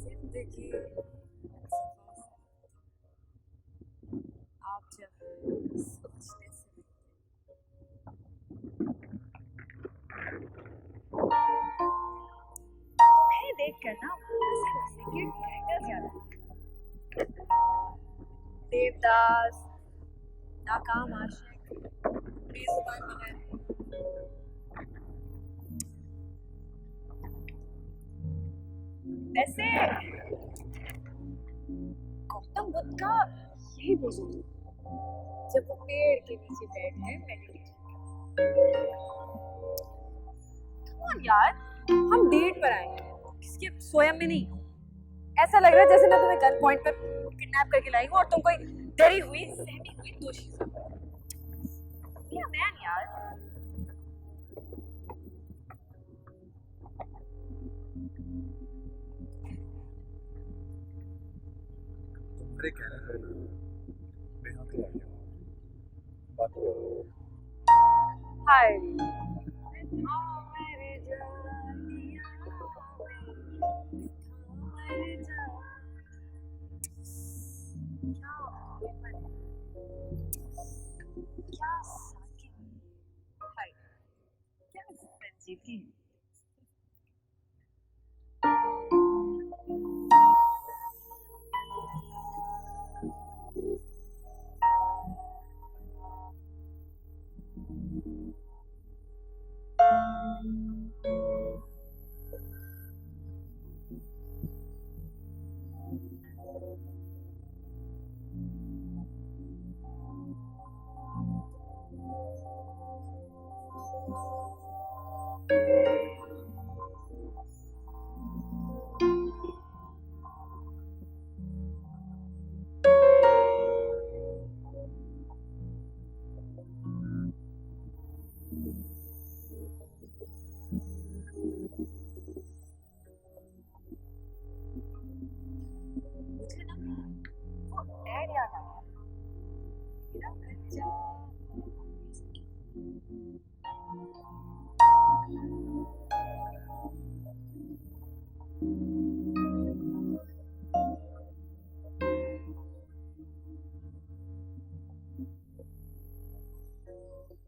जिंदगी आप जब सोचने से तुम्हें देख कर ना हंसी हंसी के कैरेक्टर याद आए। देवदास, नाकाम आशिक, बेजुबान मगर। वैसे गौतम बुद्ध का यही वजूद जब वो पेड़ के नीचे बैठे मेडिटेशन यार, हम डेट पर आए हैं, किसके स्वयं में नहीं। ऐसा लग रहा है जैसे मैं तुम्हें गन पॉइंट पर किडनैप करके लाई हूँ और तुम कोई डरी हुई सहमी हुई दोषी मैन यार। तुम्हारे कहना है मैं यहाँ पे आ गया बात करो। हाय क्या साकिब, हाय क्या संजीवनी। मुझे ना वो ऐड याद आ गया, मेरा कच्चा